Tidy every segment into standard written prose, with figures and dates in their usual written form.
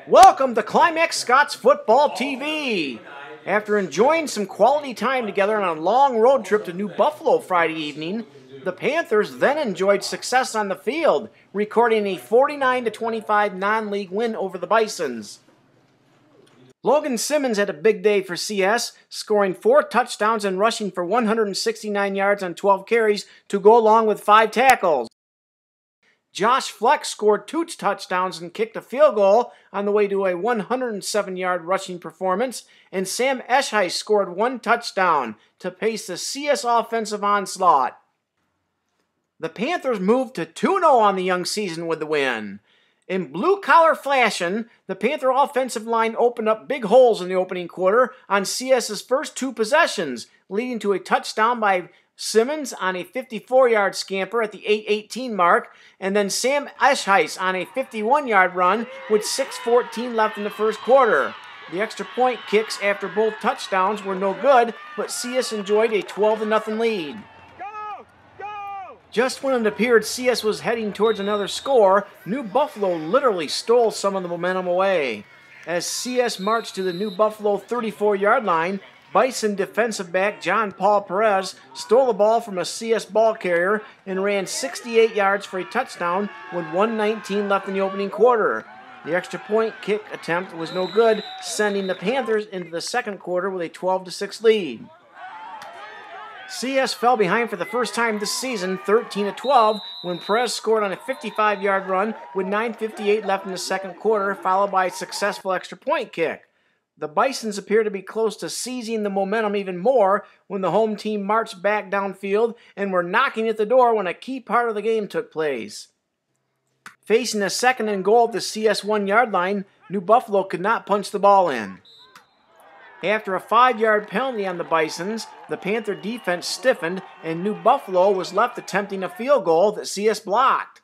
Welcome to Climax Scots Football TV. After enjoying some quality time together on a long road trip to New Buffalo Friday evening, the Panthers then enjoyed success on the field, recording a 49-25 non-league win over the Bisons. Logan Simmons had a big day for CS, scoring 4 touchdowns and rushing for 169 yards on 12 carries to go along with 5 tackles. Josh Fleck scored 2 touchdowns and kicked a field goal on the way to a 107-yard rushing performance, and Sam Esheis scored 1 touchdown to pace the CS offensive onslaught. The Panthers moved to 2-0 on the young season with the win. In blue-collar fashion, the Panther offensive line opened up big holes in the opening quarter on CS's first 2 possessions, leading to a touchdown by Simmons on a 54-yard scamper at the 8:18 mark, and then Sam Esheis on a 51-yard run with 6:14 left in the first quarter. The extra point kicks after both touchdowns were no good, but CS enjoyed a 12-0 lead. Just when it appeared CS was heading towards another score, New Buffalo literally stole some of the momentum away. As CS marched to the New Buffalo 34-yard line, Bison defensive back John Paul Perez stole the ball from a CS ball carrier and ran 68 yards for a touchdown with 1:19 left in the opening quarter. The extra point kick attempt was no good, sending the Panthers into the second quarter with a 12-6 lead. CS fell behind for the first time this season, 13-12, when Perez scored on a 55-yard run with 9:58 left in the second quarter, followed by a successful extra point kick. The Bisons appear to be close to seizing the momentum even more when the home team marched back downfield and were knocking at the door when a key part of the game took place. Facing a 2nd and goal at the CS 1-yard line, New Buffalo could not punch the ball in. After a 5-yard penalty on the Bisons, the Panther defense stiffened and New Buffalo was left attempting a field goal that CS blocked.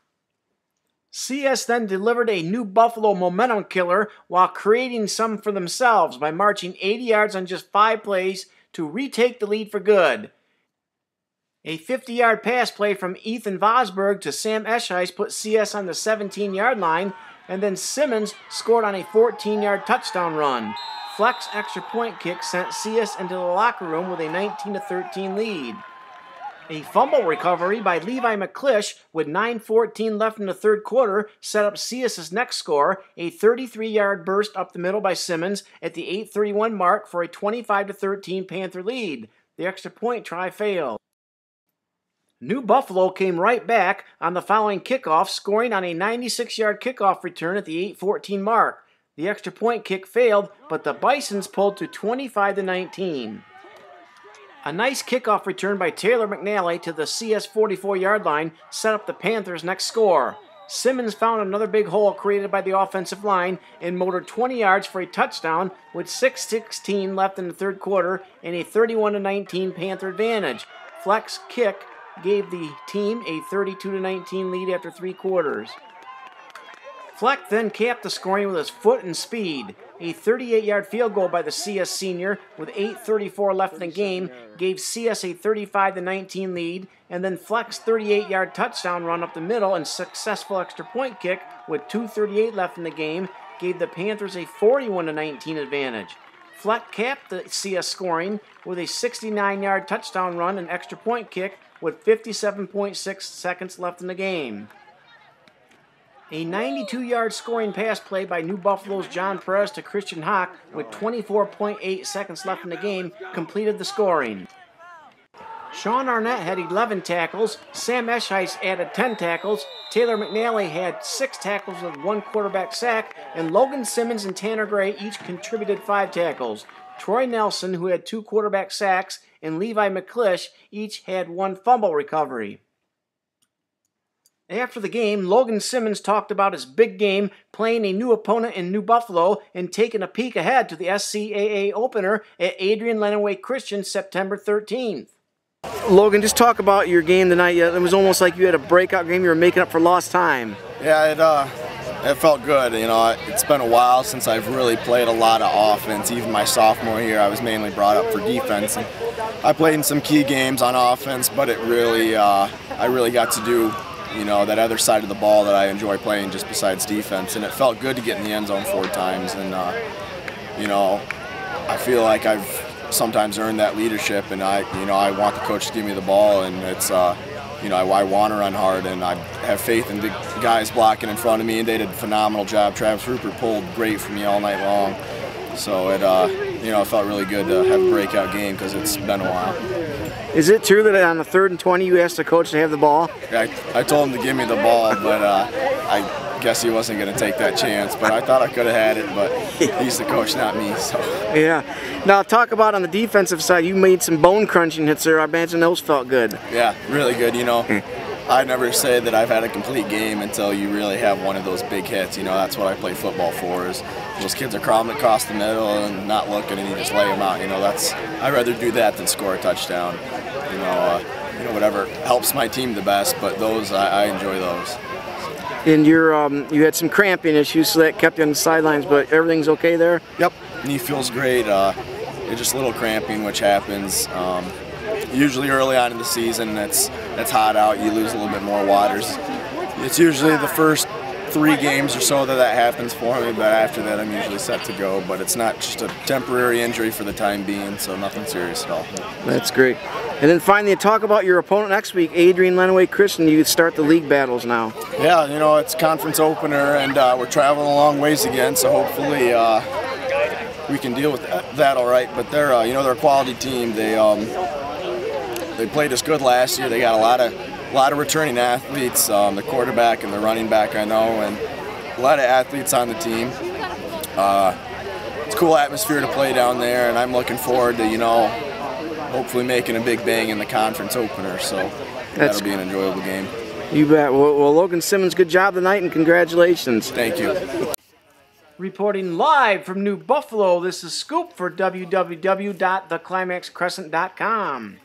CS then delivered a New Buffalo momentum killer while creating some for themselves by marching 80 yards on just 5 plays to retake the lead for good. A 50-yard pass play from Ethan Vosberg to Sam Esheis put CS on the 17-yard line, and then Simmons scored on a 14-yard touchdown run. Fleck's extra point kick sent CS into the locker room with a 19-13 lead. A fumble recovery by Levi McClish with 9:14 left in the third quarter set up CS's next score, a 33-yard burst up the middle by Simmons at the 8:31 mark for a 25-13 Panther lead. The extra point try failed. New Buffalo came right back on the following kickoff, scoring on a 96-yard kickoff return at the 8:14 mark. The extra point kick failed, but the Bisons pulled to 25-19. A nice kickoff return by Taylor McNally to the CS 44-yard line set up the Panthers' next score. Simmons found another big hole created by the offensive line and motored 20 yards for a touchdown with 6:16 left in the third quarter and a 31-19 Panther advantage. Fleck's kick gave the team a 32-19 lead after 3 quarters. Fleck then capped the scoring with his foot and speed. A 38-yard field goal by the CS senior with 8:34 left in the game gave CS a 35-19 lead, and then Fleck's 38-yard touchdown run up the middle and successful extra point kick with 2:38 left in the game gave the Panthers a 41-19 advantage. Fleck capped the CS scoring with a 69-yard touchdown run and extra point kick with 57.6 seconds left in the game. A 92-yard scoring pass play by New Buffalo's John Perez to Christian Hawk with 24.8 seconds left in the game completed the scoring. Sean Arnett had 11 tackles, Sam Esheis added 10 tackles, Taylor McNally had 6 tackles with 1 quarterback sack, and Logan Simmons and Tanner Gray each contributed 5 tackles. Troy Nelson, who had 2 quarterback sacks, and Levi McClish each had 1 fumble recovery. After the game, Logan Simmons talked about his big game, playing a new opponent in New Buffalo, and taking a peek ahead to the SCAA opener at Adrian Lenawee Christian September 13th. Logan, just talk about your game tonight. It was almost like you had a breakout game. You were making up for lost time. Yeah, it felt good. You know, it's been a while since I've really played a lot of offense. Even my sophomore year, I was mainly brought up for defense. And I played in some key games on offense, but it really, I really got to do you know, that other side of the ball that I enjoy playing just besides defense. And it felt good to get in the end zone 4 times. And, you know, I feel like I've sometimes earned that leadership, and I want the coach to give me the ball, and it's, you know, I want to run hard, and I have faith in the guys blocking in front of me, and they did a phenomenal job. Travis Rupert pulled great for me all night long. So it, you know, it felt really good to have a breakout game because it's been a while. Is it true that on the 3rd and 20 you asked the coach to have the ball? Yeah, I told him to give me the ball, but I guess he wasn't going to take that chance. But I thought I could have had it, but he's the coach, not me. So. Yeah. Now talk about on the defensive side, you made some bone crunching hits there. I imagine those felt good. Yeah, really good. You know, I never say that I've had a complete game until you really have one of those big hits. You know, that's what I play football for. Is those kids are crawling across the middle and not looking, and you just lay them out. You know, I'd rather do that than score a touchdown. You know, whatever helps my team the best. But those, I enjoy those. And you had some cramping issues, so that kept you on the sidelines. But everything's okay there? Yep, knee feels great. It's just a little cramping, which happens. Usually early on in the season, it's hot out, you lose a little bit more waters. It's usually the first 3 games or so that happens for me, but after that I'm usually set to go. But it's not just a temporary injury for the time being, so nothing serious at all. That's great. And then finally, talk about your opponent next week, Adrian Lenawee Christian. You start the league battles now. Yeah, you know, it's conference opener, and we're traveling a long ways again, so hopefully we can deal with that all right. But they're, you know, they're a quality team. They played us good last year. They got a lot of returning athletes, the quarterback and the running back, I know, and a lot of athletes on the team. It's a cool atmosphere to play down there, and I'm looking forward to, you know, hopefully making a big bang in the conference opener. So that'll be an enjoyable game. You bet. Well, Logan Simmons, good job tonight, and congratulations. Thank you. Reporting live from New Buffalo, this is Scoop for www.theclimaxcrescent.com.